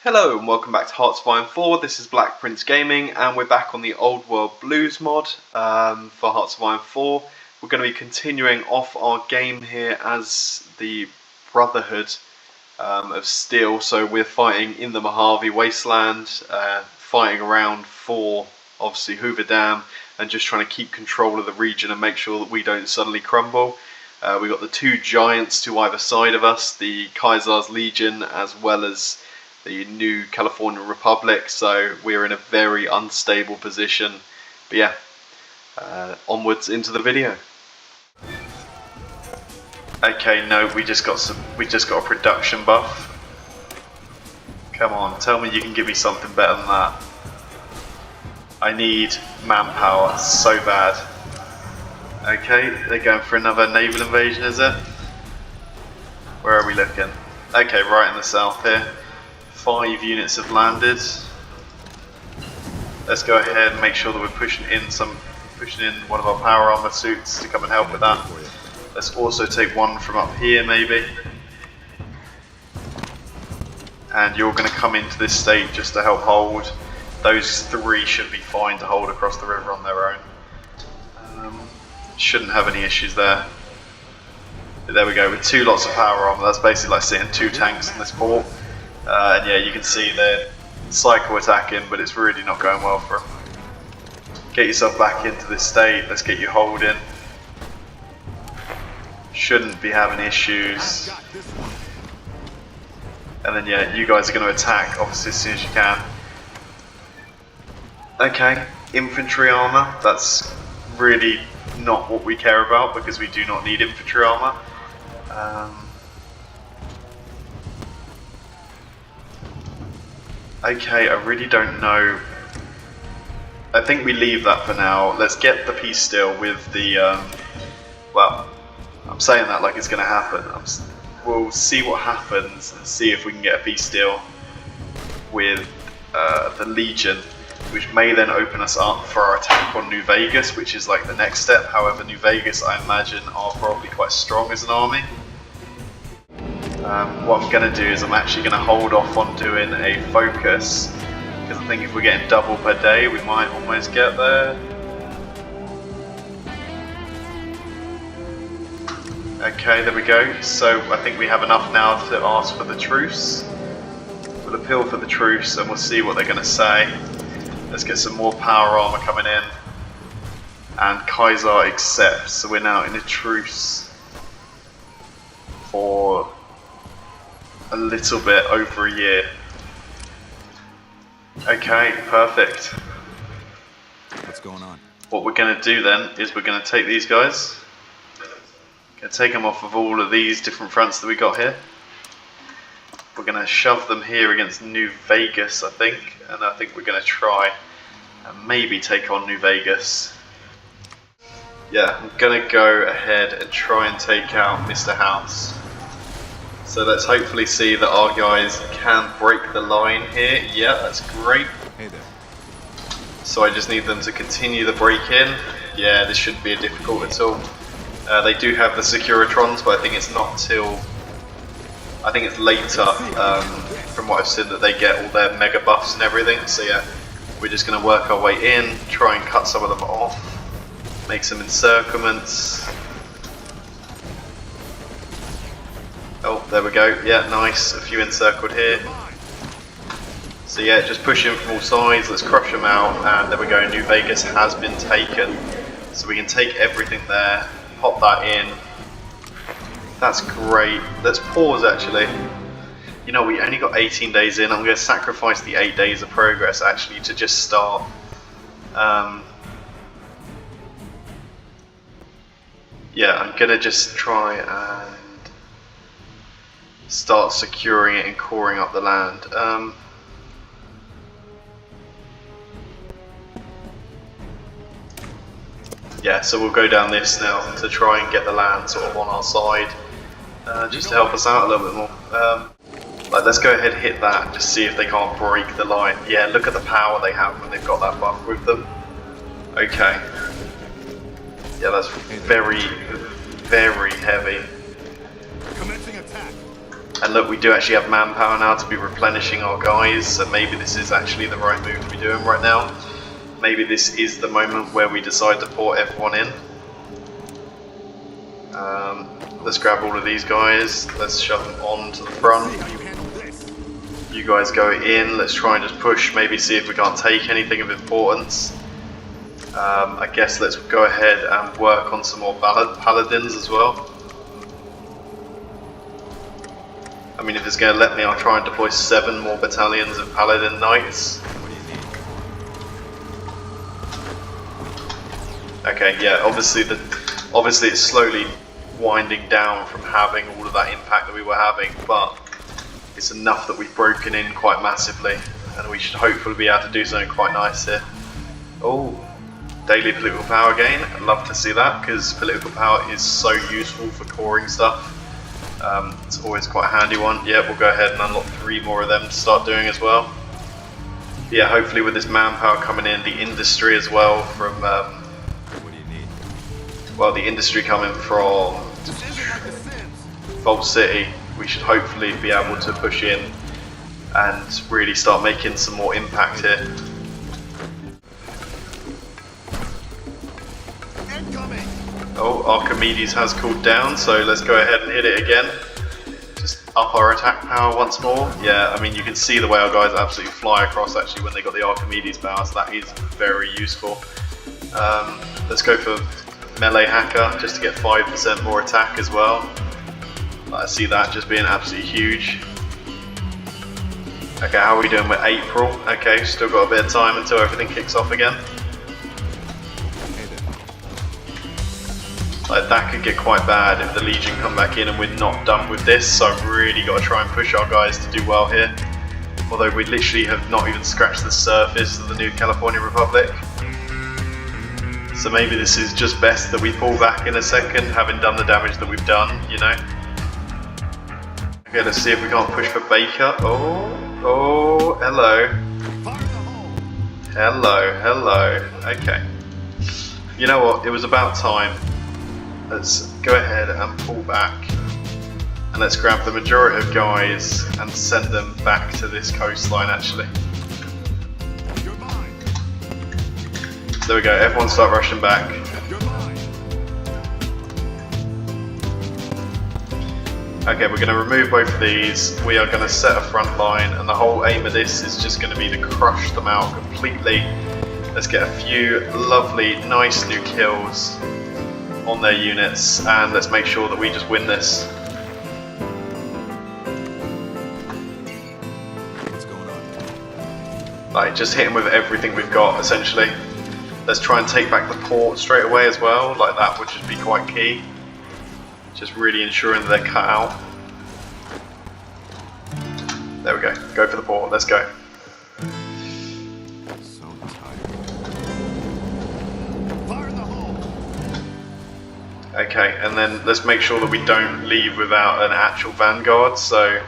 Hello and welcome back to HOI4. This is Black Prince Gaming and we're back on the Old World Blues mod for HOI4. We're going to be continuing off our game here as the Brotherhood of Steel. So we're fighting in the Mojave wasteland, fighting around for obviously Hoover Dam and just trying to keep control of the region and make sure that we don't suddenly crumble. We've got the two giants to either side of us, the Kaiser's Legion as well as the new California Republic, so we're in a very unstable position. But yeah, onwards into the video. Okay, no, we just got a production buff. Come on, tell me you can give me something better than that. I need manpower so bad. Okay, they're going for another naval invasion, is it? Where are we looking? Okay, right in the south here. 5 units have landed. Let's go ahead and make sure that we're pushing in one of our power armor suits to come and help with that. Let's also take one from up here maybe. And you're going to come into this state just to help hold. Those 3 should be fine to hold across the river on their own. Shouldn't have any issues there. But there we go, with 2 lots of power armor. That's basically like sitting 2 tanks in this port. And yeah, you can see they're cycle attacking, but it's really not going well for them. Get yourself back into this state. Let's get you holding. Shouldn't be having issues. And then yeah, you guys are going to attack obviously as soon as you can. Okay, infantry armor. That's really not what we care about because we do not need infantry armor. Okay, I really don't know. I think we leave that for now. Let's get the peace deal with the, well, I'm saying that like it's going to happen. We'll see what happens and see if we can get a peace deal with the Legion, which may then open us up for our attack on New Vegas, which is like the next step. However, New Vegas, I imagine, are probably quite strong as an army. What I'm going to do is I'm actually going to hold off on doing a focus, because I think if we're getting double per day we might almost get there. Okay, there we go. So I think we have enough now to ask for the truce. We'll appeal for the truce and we'll see what they're going to say. Let's get some more power armor coming in. And Kaiser accepts, so we're now in a truce for a little bit over a year. Okay, perfect. What's going on? What we're going to do then is we're going to take these guys. Going to take them off of all of these different fronts that we got here. We're going to shove them here against New Vegas, I think. And I think we're going to try and maybe take on New Vegas. Yeah, I'm going to go ahead and try and take out Mr. House. So let's hopefully see that our guys can break the line here. Yeah, that's great. Hey there. So I just need them to continue the break-in. Yeah, this shouldn't be difficult at all. They do have the Securitrons, but I think it's not till... I think it's later, from what I've seen, that they get all their mega buffs and everything. So yeah, we're just going to work our way in, try and cut some of them off, make some encirclements. Oh, there we go. Yeah, nice. A few encircled here. So yeah, just push in from all sides. Let's crush them out. And there we go. New Vegas has been taken. So we can take everything there, pop that in. That's great. Let's pause actually. You know, we only got 18 days in. I'm going to sacrifice the 8 days of progress actually to just start. Yeah, I'm going to just try and start securing it and coring up the land. Yeah, so we'll go down this now to try and get the land sort of on our side, just to help us out a little bit more. Like, let's go ahead and hit that and just see if they can't break the line. Yeah, look at the power they have when they've got that buff with them. Okay. Yeah, that's very, very heavy. Commencing attack. And look, we do actually have manpower now to be replenishing our guys, so maybe this is actually the right move to be doing right now. Maybe this is the moment where we decide to port everyone in. Let's grab all of these guys, let's shove them on to the front. You guys go in, let's try and just push, maybe see if we can't take anything of importance. I guess let's go ahead and work on some more paladins as well. I mean, if it's going to let me, I'll try and deploy 7 more battalions of paladin knights. Okay, yeah, obviously it's slowly winding down from having all of that impact that we were having, but it's enough that we've broken in quite massively, and we should hopefully be able to do something quite nice here. Oh, daily political power gain. I'd love to see that, because political power is so useful for coring stuff. It's always quite a handy one. Yeah, we'll go ahead and unlock 3 more of them to start doing as well. Yeah, hopefully with this manpower coming in, the industry as well from well, the industry coming from Vault City, we should hopefully be able to push in and really start making some more impact here. Oh, Archimedes has cooled down, so let's go ahead and hit it again. Just up our attack power once more. Yeah, I mean, you can see the way our guys absolutely fly across actually when they got the Archimedes power, so that is very useful. Let's go for melee hacker just to get 5% more attack as well. I see that just being absolutely huge. Okay, how are we doing with April? Okay, still got a bit of time until everything kicks off again. Like, that could get quite bad if the Legion come back in and we're not done with this, so I've really got to try and push our guys to do well here. Although we literally have not even scratched the surface of the new California Republic. So maybe this is just best that we pull back in a second, having done the damage that we've done, you know. Okay, let's see if we can't push for Baker. Oh, hello. Hello. Okay. You know what, it was about time. Let's go ahead and pull back. And let's grab the majority of guys and send them back to this coastline actually. There we go, everyone start rushing back. Okay, we're going to remove both of these. We are going to set a front line, and the whole aim of this is just going to be to crush them out completely. Let's get a few lovely, nice new kills on their units, and let's make sure that we just win this. What's going on? Like, just hit them with everything we've got, essentially. Let's try and take back the port straight away as well, like that would just be quite key. Just really ensuring that they're cut out. There we go, go for the port, let's go. So tired. Okay, and then let's make sure that we don't leave without an actual vanguard, so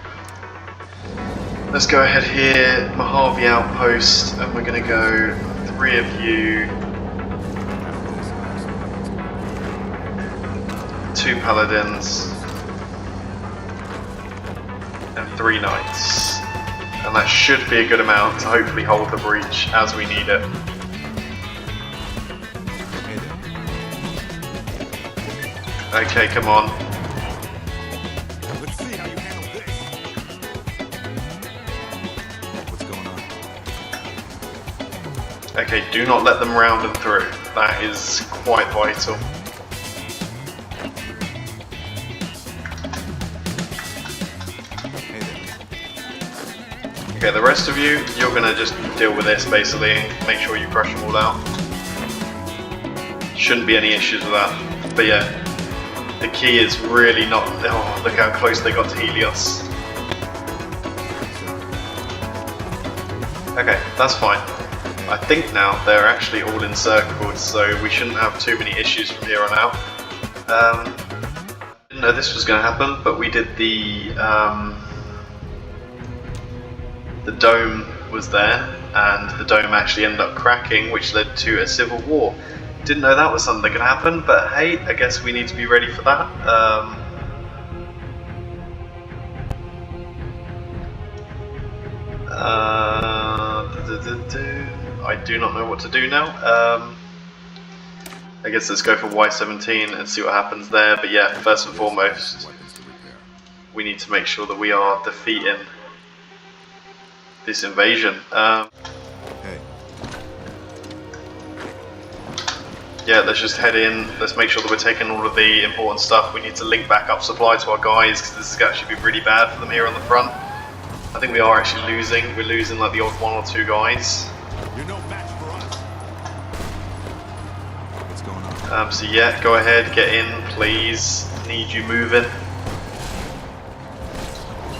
let's go ahead here, Mojave outpost, and we're going to go 3 of you, 2 paladins, and 3 knights. And that should be a good amount to hopefully hold the breach as we need it. Okay, come on. Let's see how you handle this. What's going on? Okay, do not let them round them through. That is quite vital. Okay, the rest of you, you're gonna just deal with this basically and make sure you crush them all out. Shouldn't be any issues with that. But yeah, the key is really not... Oh, look how close they got to Helios. Okay, that's fine. I think now they're actually all encircled, so we shouldn't have too many issues from here on out. Didn't know this was going to happen, but we did the dome was there, and the dome actually ended up cracking, which led to a civil war. Didn't know that was something that could happen, but hey, I guess we need to be ready for that. I do not know what to do now. I guess let's go for Y17 and see what happens there. But yeah, first and foremost, we need to make sure that we are defeating this invasion. Yeah, let's just head in. Let's make sure that we're taking all of the important stuff. We need to link back up supply to our guys because this is actually be really bad for them here on the front. I think we are actually losing. We're losing like the odd 1 or 2 guys. You're no match for us. What's going on? So yeah, go ahead, get in, please. Need you moving.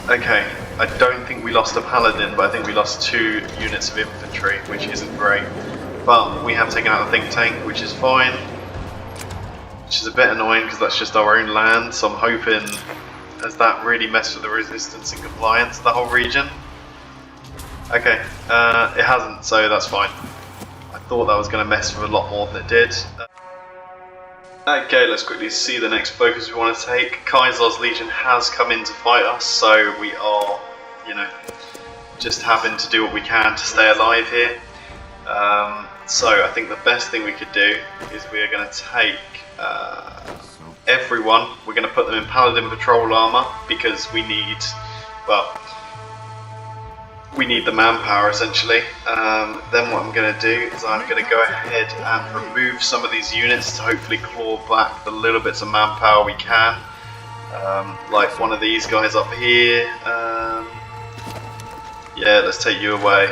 Okay, I don't think we lost a paladin, but I think we lost 2 units of infantry, which isn't great. But we have taken out a think tank, which is fine. Which is a bit annoying because that's just our own land, so I'm hoping, has that really messed with the resistance and compliance of the whole region? Okay, it hasn't, so that's fine. I thought that was going to mess with a lot more than it did. Okay, let's quickly see the next focus we want to take. Kaiser's Legion has come in to fight us, so we are, you know, just having to do what we can to stay alive here. So I think the best thing we could do is we are going to take everyone, we're going to put them in Paladin Patrol Armor because we need, well, we need the manpower essentially. Then what I'm going to do is I'm going to go ahead and remove some of these units to hopefully claw back the little bits of manpower we can. Like one of these guys up here. Yeah, let's take you away.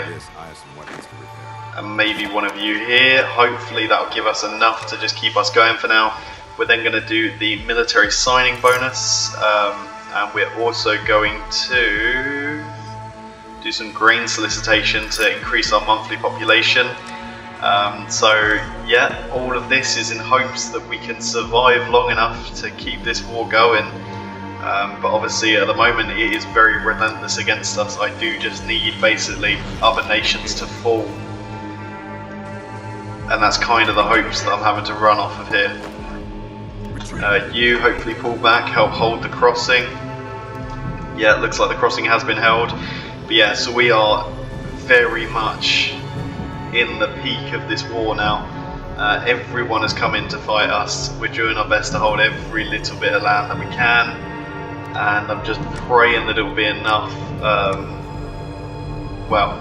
And maybe one of you here. Hopefully that'll give us enough to just keep us going for now. We're then going to do the military signing bonus, and we're also going to do some grain solicitation to increase our monthly population. So yeah, all of this is in hopes that we can survive long enough to keep this war going. But obviously at the moment it is very relentless against us. I do just need basically other nations to fall. And that's kind of the hopes that I'm having to run off of here. You hopefully pull back, help hold the crossing. Yeah, it looks like the crossing has been held. But yeah, so we are very much in the peak of this war now. Everyone has come in to fight us. We're doing our best to hold every little bit of land that we can. And I'm just praying that it will be enough, well,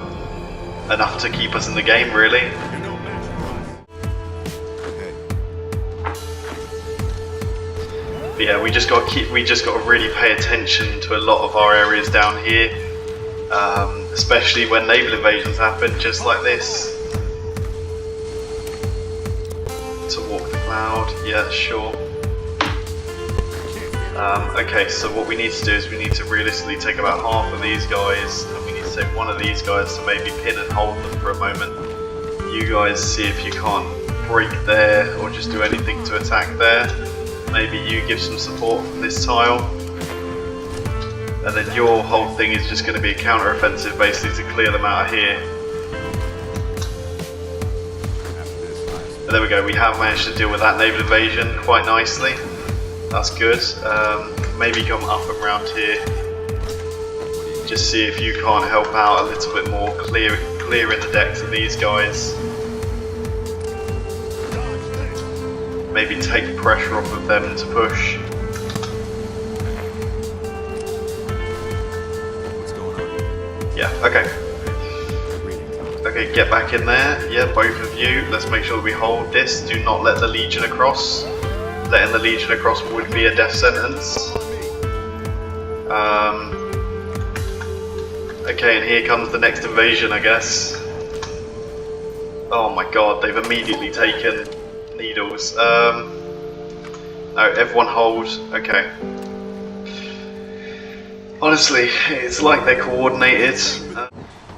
enough to keep us in the game really. But yeah, we just got to really pay attention to a lot of our areas down here, especially when naval invasions happen, just like this. To walk the cloud, yeah, sure. Okay, so what we need to do is we need to realistically take about half of these guys, and we need to take one of these guys to maybe pin and hold them for a moment. You guys see if you can't break there or just do anything to attack there. Maybe you give some support from this tile, and then your whole thing is just going to be a counter-offensive basically to clear them out of here. And there we go, we have managed to deal with that naval invasion quite nicely. That's good. Maybe come up and round here. Just see if you can't help out a little bit more, clearing the decks of these guys. Maybe take pressure off of them to push. What's going on? Yeah, okay. Okay, get back in there. Yeah, both of you. Let's make sure that we hold this. Do not let the Legion across. Letting the Legion across would be a death sentence. Okay, and here comes the next invasion, I guess. Oh my god, they've immediately taken needles. No, everyone hold. Okay. Honestly, it's like they're coordinated.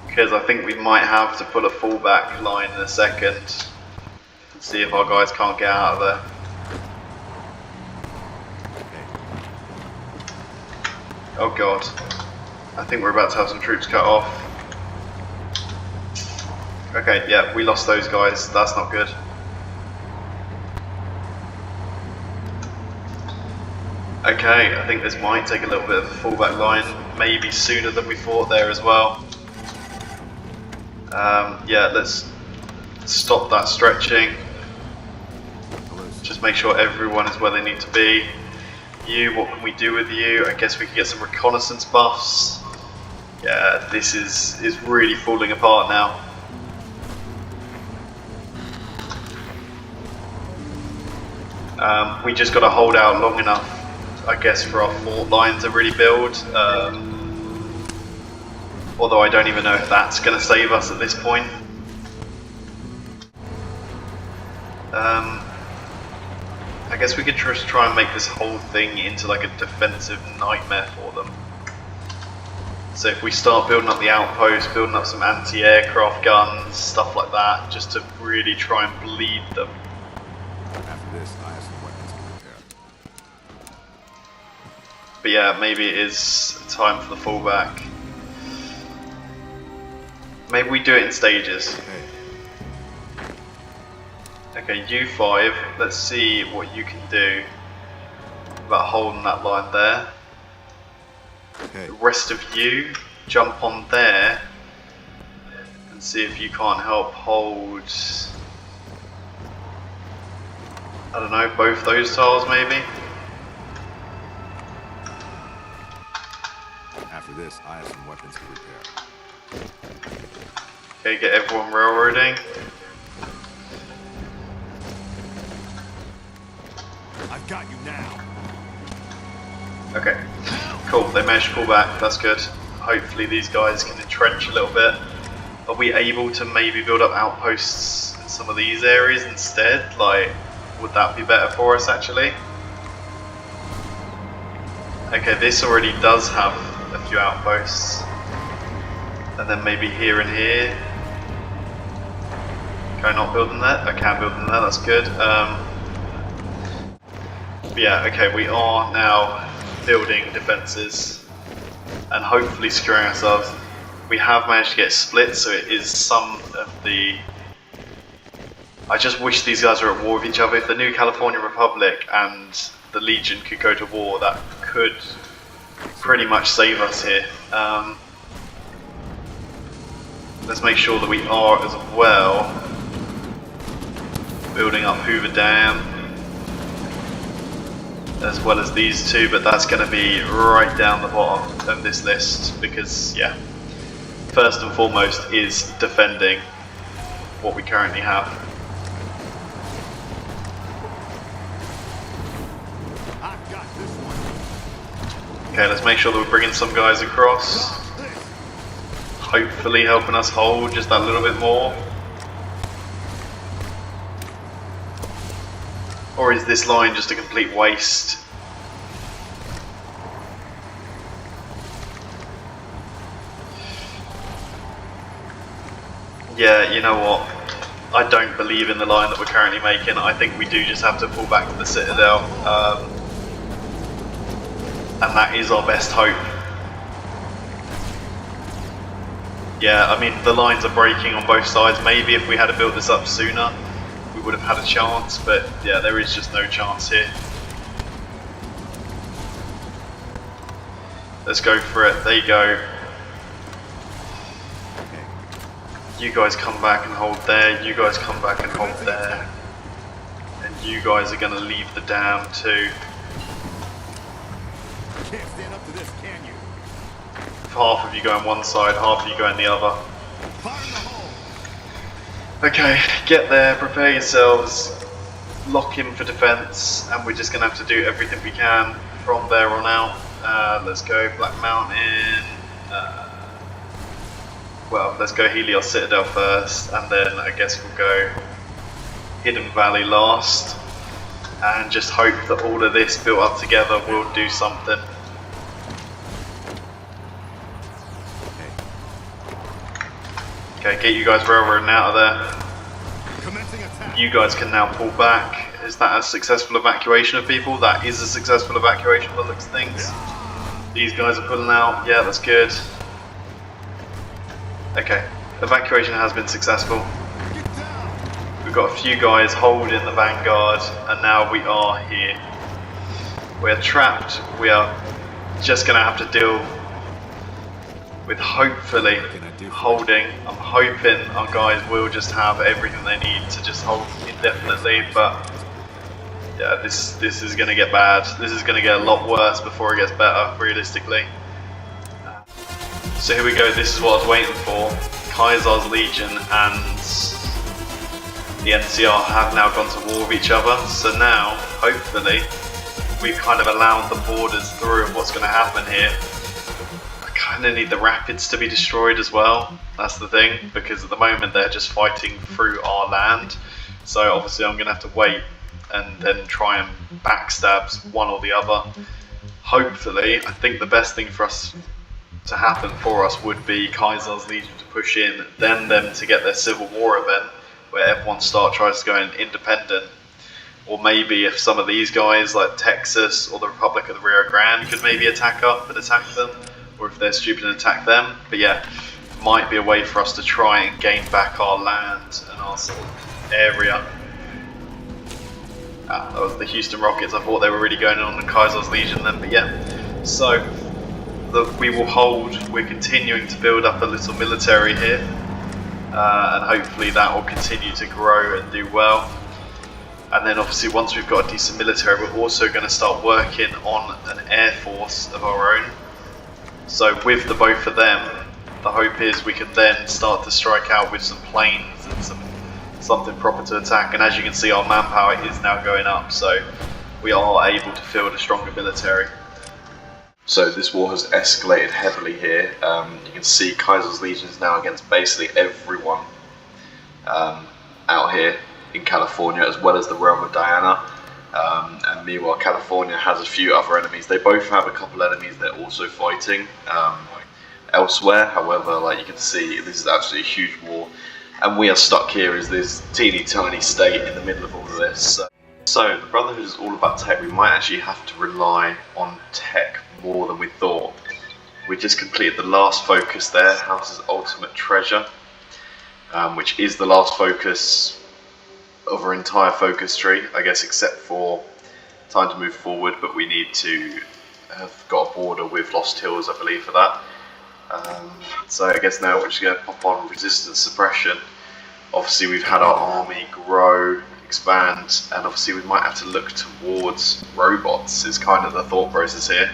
Because I think we might have to put a fallback line in a second. And see if our guys can't get out of there. Oh god. I think we're about to have some troops cut off. Okay, yeah, we lost those guys. That's not good. Okay, I think this might take a little bit of a fallback line. Maybe sooner than we thought there as well. Yeah, let's stop that stretching. Just make sure everyone is where they need to be. You, what can we do with you? I guess we can get some reconnaissance buffs. Yeah, this is really falling apart now. We just got to hold out long enough, I guess, for our fort line to really build. Although I don't even know if that's going to save us at this point. I guess we could just try and make this whole thing into like a defensive nightmare for them. So if we start building up the outpost, building up some anti-aircraft guns, stuff like that, just to really try and bleed them. After this, I have some weapons to repair. But yeah, maybe it is time for the fallback. Maybe we do it in stages. Okay, U5, let's see what you can do about holding that line there. The rest of you, jump on there and see if you can't help hold, I don't know, both those tiles maybe? After this, I have some weapons to repair. Okay, get everyone railroading. I've got you now. Okay, cool, they managed to pull back, that's good. Hopefully these guys can entrench a little bit. Are we able to maybe build up outposts in some of these areas instead? Like, would that be better for us actually? Okay, this already does have a few outposts. And then maybe here and here. Can I not build them there? I can build them there, that's good. Yeah, okay, we are now building defences and hopefully securing ourselves. We have managed to get split, so it is some of the... I just wish these guys were at war with each other. If the new California Republic and the Legion could go to war, that could pretty much save us here. Let's make sure that we are as well building up Hoover Dam, as well as these two, but that's going to be right down the bottom of this list because, yeah, first and foremost is defending what we currently have. I've got this one. Okay, let's make sure that we're bringing some guys across, hopefully helping us hold just that little bit more. Or is this line just a complete waste? Yeah, you know what? I don't believe in the line that we're currently making. I think we do just have to pull back to the Citadel. And that is our best hope. Yeah, I mean, the lines are breaking on both sides. Maybe if we had built this up sooner, we would have had a chance, but yeah, there is just no chance here. Let's go for it. There you go. You guys come back and hold there. You guys come back and hold there. And you guys are going to leave the dam too. Can't stand up to this, can you? Half of you go on one side, half of you go on the other. Fire in the hole. Okay, get there, prepare yourselves, lock in for defense, and we're just going to have to do everything we can from there on out. Let's go Black Mountain, well, let's go Helios Citadel first, and then I guess we'll go Hidden Valley last, and just hope that all of this built up together will do something. Okay, get you guys railroading out of there. Commencing attack. You guys can now pull back. Is that a successful evacuation of people? That is a successful evacuation by the looks of things. These guys are pulling out. Yeah, that's good. Okay, evacuation has been successful. Get down. We've got a few guys holding the vanguard, and now we are here. We're trapped. We are just going to have to deal with hopefully holding. I'm hoping our guys will just have everything they need to just hold indefinitely, but yeah, this is going to get bad. This is going to get a lot worse before it gets better, realistically. So here we go, this is what I was waiting for. Kaiser's Legion and the NCR have now gone to war with each other, so now, hopefully, we've kind of allowed the borders through of what's going to happen here. I kind of need the rapids to be destroyed as well, that's the thing, because at the moment they're just fighting through our land, so obviously I'm going to have to wait and then try and backstab one or the other. Hopefully, I think the best thing for us to happen for us would be Kaiser's Legion to push in, then them to get their civil war event where everyone tries to go in independent, or maybe if some of these guys like Texas or the Republic of the Rio Grande could maybe attack up and attack them, or if they're stupid and attack them. But yeah, might be a way for us to try and gain back our land and our sort of area. That was the Houston Rockets. I thought they were really going on in Kaiser's Legion then, but yeah. So we will hold. We're continuing to build up a little military here, and hopefully that will continue to grow and do well. And then obviously once we've got a decent military, we're also going to start working on an air force of our own. So with the both of them, the hope is we can then start to strike out with some planes and something proper to attack. And as you can see, our manpower is now going up, so we are able to field a stronger military. So this war has escalated heavily here. You can see Kaiser's Legion is now against basically everyone out here in California, as well as the realm of Diana. And meanwhile, California has a few other enemies. They both have a couple enemies they're also fighting elsewhere. However, like you can see, this is actually a huge war. And we are stuck here as this teeny tiny state in the middle of all of this. So the Brotherhood is all about tech. We might actually have to rely on tech more than we thought. We just completed the last focus there, House's Ultimate Treasure, which is the last focus of our entire focus tree, I guess, except for Time to Move Forward, but we need to have got a border with Lost Hills, I believe, for that. So I guess now we're just going to pop on Resistance Suppression. Obviously we've had our army grow, expand, and obviously we might have to look towards robots is kind of the thought process here.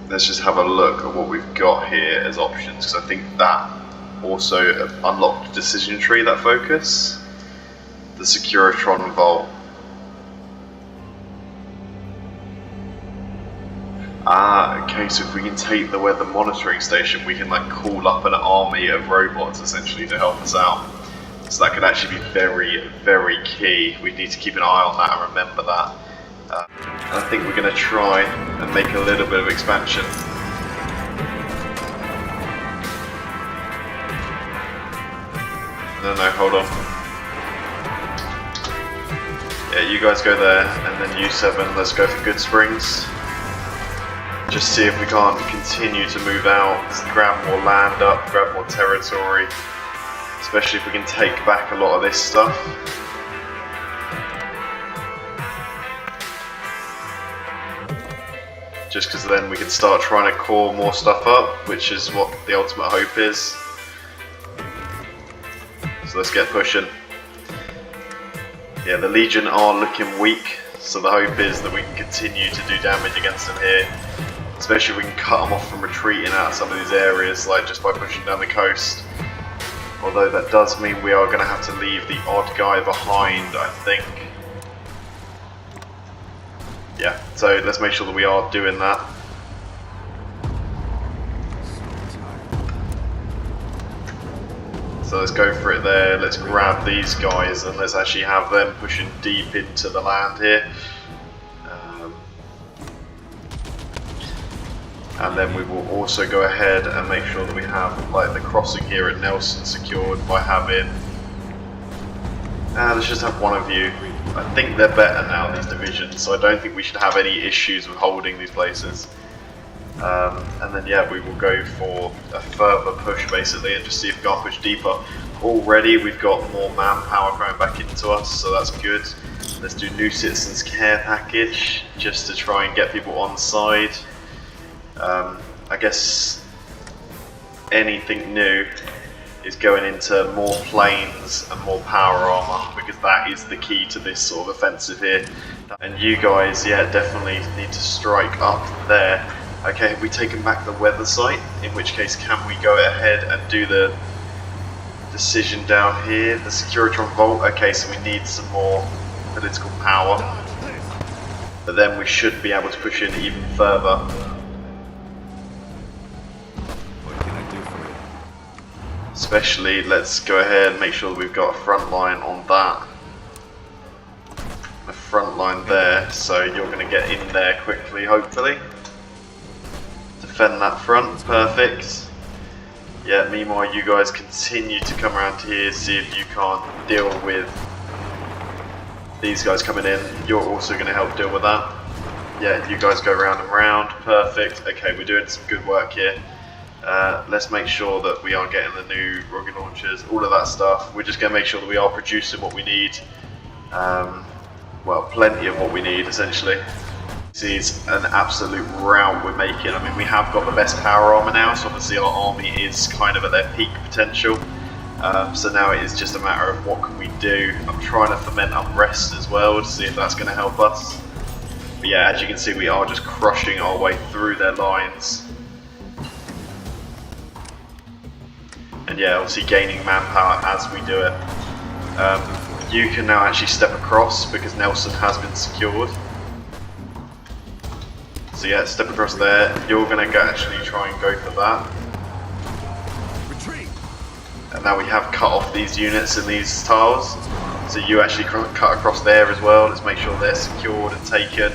Let's just have a look at what we've got here as options, because I think that also unlocked decision tree, that focus. The Securitron Vault. Okay, so if we can take the weather monitoring station, we can like call up an army of robots essentially to help us out. So that could actually be very, very key. We need to keep an eye on that and remember that. I think we're going to try and make a little bit of expansion. No, hold on. Yeah, you guys go there, and then you 7, let's go for Good Springs. Just see if we can't continue to move out, grab more land up, grab more territory, especially if we can take back a lot of this stuff. Just because then we can start trying to core more stuff up, which is what the ultimate hope is. So let's get pushing. Yeah, the Legion are looking weak, so the hope is that we can continue to do damage against them here. Especially if we can cut them off from retreating out of some of these areas, like just by pushing down the coast. Although that does mean we are going to have to leave the odd guy behind, I think. Yeah, so let's make sure that we are doing that. So let's go for it there, let's grab these guys and let's actually have them pushing deep into the land here. And then we will also go ahead and make sure that we have like the crossing here at Nelson secured by having... let's just have one of you. I think they're better now, these divisions, so I don't think we should have any issues with holding these places. And then yeah, we will go for a further push basically and just see if we can't push deeper. Already we've got more manpower coming back into us, so that's good. Let's do new citizens care package just to try and get people on side. I guess anything new is going into more planes and more power armor, because that is the key to this sort of offensive here. And you guys, yeah, definitely need to strike up there. Okay, have we taken back the weather site? In which case, can we go ahead and do the decision down here? The Securitron Vault. Okay, so we need some more political power. But then we should be able to push in even further. What can I do for you? Especially, let's go ahead and make sure that we've got a front line on that. A front line there, so you're going to get in there quickly, hopefully. Defend that front, perfect. Yeah, meanwhile you guys continue to come around here, see if you can't deal with these guys coming in. You're also going to help deal with that. Yeah, you guys go round and round, perfect. Okay, we're doing some good work here. Let's make sure that we are getting the new rocket launchers, all of that stuff. We're just going to make sure that we are producing what we need. Well, plenty of what we need, essentially. This is an absolute rout we're making. I mean, we have got the best power armor now, so obviously our army is kind of at their peak potential. So now it is just a matter of what can we do. I'm trying to foment unrest as well to see if that's going to help us. But yeah, as you can see, we are just crushing our way through their lines. And yeah, obviously gaining manpower as we do it. You can now actually step across because Nelson has been secured. So yeah, step across there. You're going to actually try and go for that. Retreat. And now we have cut off these units in these tiles. So you actually cut across there as well. Let's make sure they're secured and taken.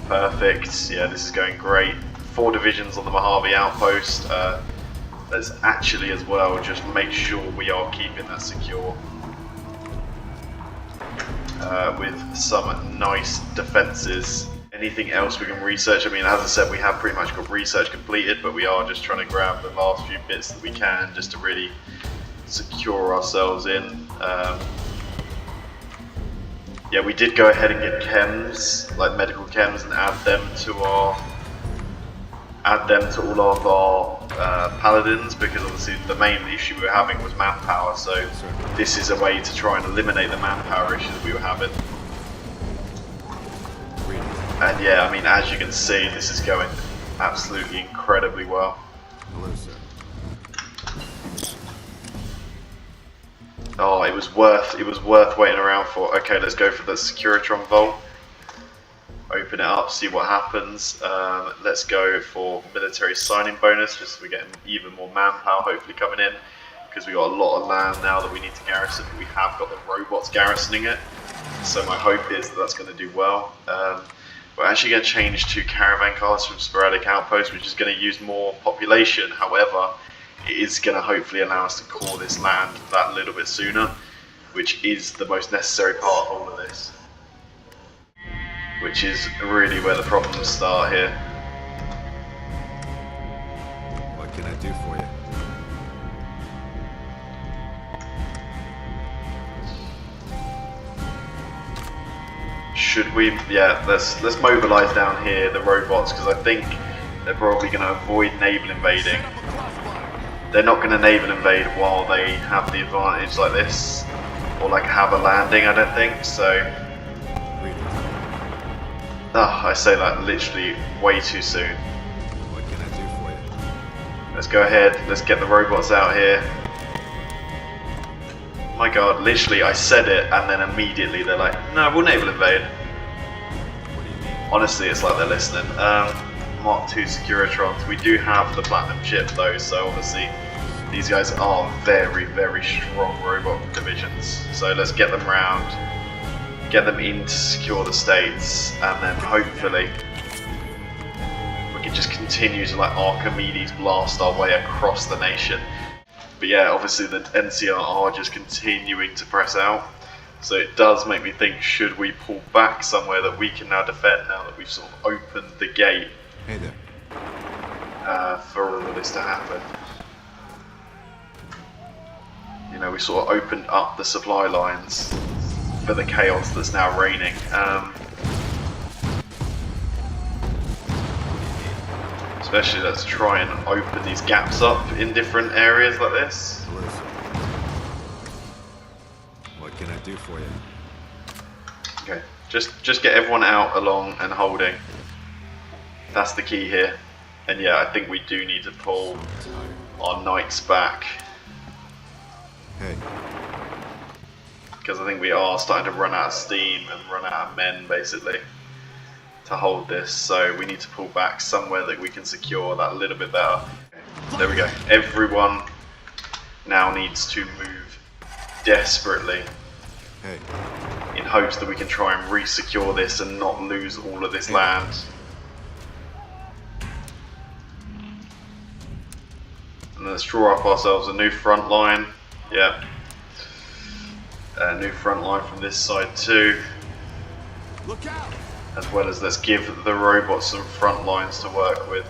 Perfect. Yeah, this is going great. 4 divisions on the Mojave outpost. Let's actually as well just make sure we are keeping that secure. With some nice defences. Anything else we can research? I mean, as I said, we have pretty much got research completed, but we are just trying to grab the last few bits that we can just to really secure ourselves in. Yeah, we did go ahead and get chems, like medical chems, and add them to all of our paladins, because obviously the main issue we were having was manpower, so this is a way to try and eliminate the manpower issue that we were having. And yeah, I mean, as you can see, this is going absolutely incredibly well. Hello, sir. Oh, it was worth waiting around for. Okay, let's go for the Securitron Vault. Open it up, see what happens. Let's go for military signing bonus, just so we get even more manpower hopefully coming in, because we got a lot of land now that we need to garrison. We have got the robots garrisoning it, so my hope is that that's going to do well. We're actually going to change to caravan cars from sporadic outposts, which is going to use more population. However, it is going to hopefully allow us to core this land that little bit sooner, which is the most necessary part of all of this. Which is really where the problems start here. What can I do for you? Should we? Yeah, let's mobilise down here the robots, because I think they're probably going to avoid naval invading. They're not going to naval invade while they have the advantage like this, or like have a landing. I don't think so. I say that literally way too soon. What can I do for you? Let's go ahead, let's get the robots out here. My god, literally I said it and then immediately they're like, no, we'll naval invade. What do you mean? Honestly, it's like they're listening. Mark II Securitrons, we do have the Platinum chip though, so obviously these guys are very, very strong robot divisions. So let's get them round. Get them in to secure the states, and then hopefully we can just continue to like Archimedes blast our way across the nation. But yeah, obviously the NCR are just continuing to press out, so it does make me think, should we pull back somewhere that we can now defend now that we've sort of opened the gate Hey there. for all of this to happen. You know, we sort of opened up the supply lines for the chaos that's now reigning. Especially let's try and open these gaps up in different areas like this. Listen. What can I do for you? Okay, just get everyone out, along, and holding. That's the key here. And yeah, I think we do need to pull our knights back. Hey. Because I think we are starting to run out of steam and run out of men, basically, to hold this. So we need to pull back somewhere that we can secure that a little bit better. Okay, there we go. Everyone now needs to move desperately. Hey. In hopes that we can try and re-secure this and not lose all of this land. And let's draw up ourselves a new front line. Yeah. A new front line from this side too. Look out! As well as let's give the robots some front lines to work with.